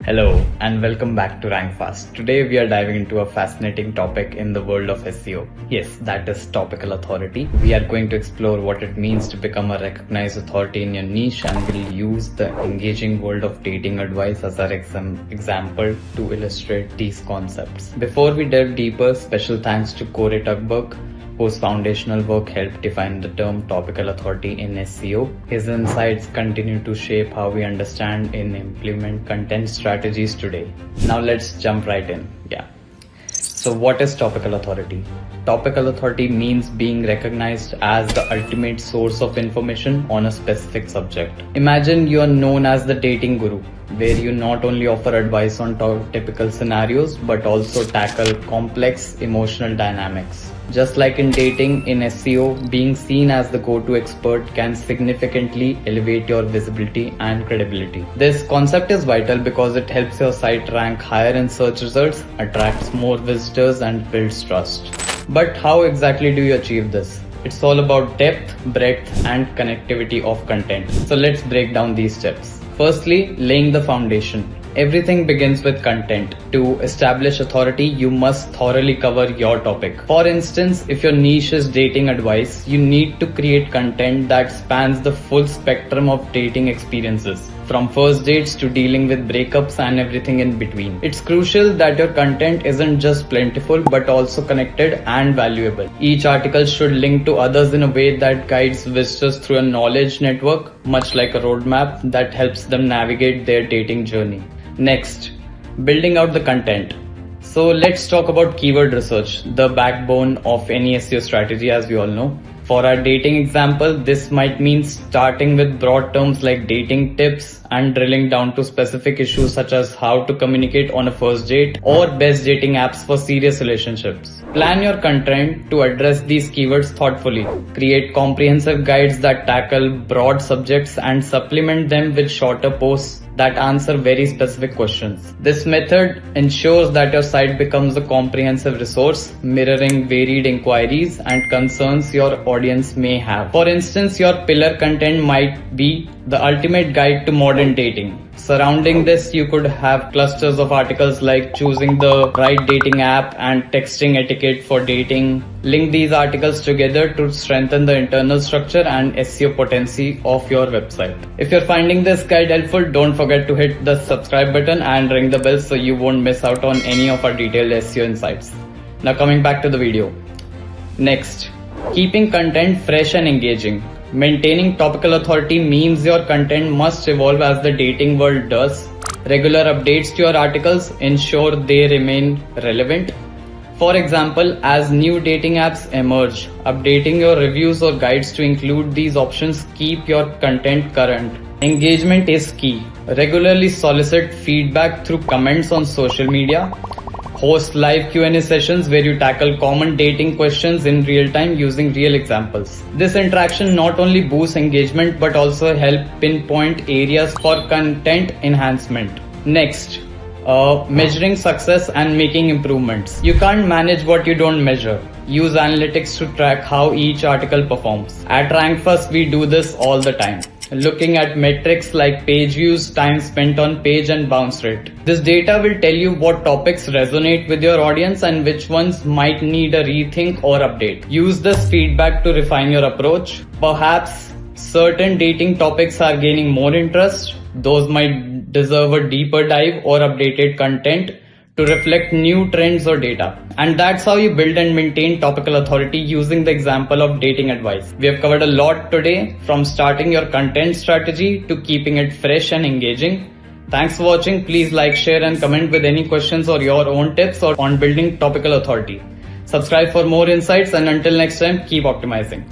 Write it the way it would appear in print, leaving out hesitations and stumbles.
Hello and welcome back to Rank Fast. Today we are diving into a fascinating topic in the world of SEO. Yes, that is topical authority. We are going to explore what it means to become a recognized authority in your niche, and we'll use the engaging world of dating advice as our example to illustrate these concepts. Before we delve deeper, special thanks to Corey Tuckberg, whose foundational work helped define the term topical authority in SEO. His insights continue to shape how we understand and implement content strategies today. Now let's jump right in. So what is topical authority? Topical authority means being recognized as the ultimate source of information on a specific subject. Imagine you are known as the dating guru, where you not only offer advice on typical scenarios but also tackle complex emotional dynamics. Just like in dating, in SEO, being seen as the go-to expert can significantly elevate your visibility and credibility. This concept is vital because it helps your site rank higher in search results, attracts more visitors, and builds trust. But how exactly do you achieve this? It's all about depth, breadth, and connectivity of content. So let's break down these steps. Firstly, laying the foundation. Everything begins with content. To establish authority, you must thoroughly cover your topic. For instance, if your niche is dating advice, you need to create content that spans the full spectrum of dating experiences, from first dates to dealing with breakups and everything in between. It's crucial that your content isn't just plentiful but also connected and valuable. Each article should link to others in a way that guides visitors through a knowledge network, much like a roadmap that helps them navigate their dating journey. Next, building out the content. So let's talk about keyword research, the backbone of any SEO strategy, as we all know. For our dating example, this might mean starting with broad terms like dating tips and drilling down to specific issues such as how to communicate on a first date or best dating apps for serious relationships. Plan your content to address these keywords thoughtfully. Create comprehensive guides that tackle broad subjects and supplement them with shorter posts that answer very specific questions. This method ensures that your site becomes a comprehensive resource, mirroring varied inquiries and concerns your audience may have. For instance, your pillar content might be the ultimate guide to modern dating. Surrounding this, you could have clusters of articles like choosing the right dating app and texting etiquette for dating. Link these articles together to strengthen the internal structure and SEO potency of your website. If you're finding this guide helpful, don't forget to hit the subscribe button and ring the bell so you won't miss out on any of our detailed SEO insights. Now coming back to the video. Next, keeping content fresh and engaging. Maintaining topical authority means your content must evolve as the dating world does. Regular updates to your articles ensure they remain relevant. For example, as new dating apps emerge, updating your reviews or guides to include these options keep your content current. Engagement is key. Regularly solicit feedback through comments on social media. Host live Q&A sessions where you tackle common dating questions in real time using real examples. This interaction not only boosts engagement but also help pinpoint areas for content enhancement. Next, measuring success and making improvements. You can't manage what you don't measure. Use analytics to track how each article performs. At RankFirst, we do this all the time, looking at metrics like page views, time spent on page, and bounce rate. This data will tell you what topics resonate with your audience and which ones might need a rethink or update. Use this feedback to refine your approach. Perhaps certain dating topics are gaining more interest. Those might deserve a deeper dive or updated content to reflect new trends or data. And that's how you build and maintain topical authority using the example of dating advice. We have covered a lot today, from starting your content strategy to keeping it fresh and engaging. Thanks for watching. Please like, share, and comment with any questions or your own tips on building topical authority. Subscribe for more insights, and until next time, keep optimizing.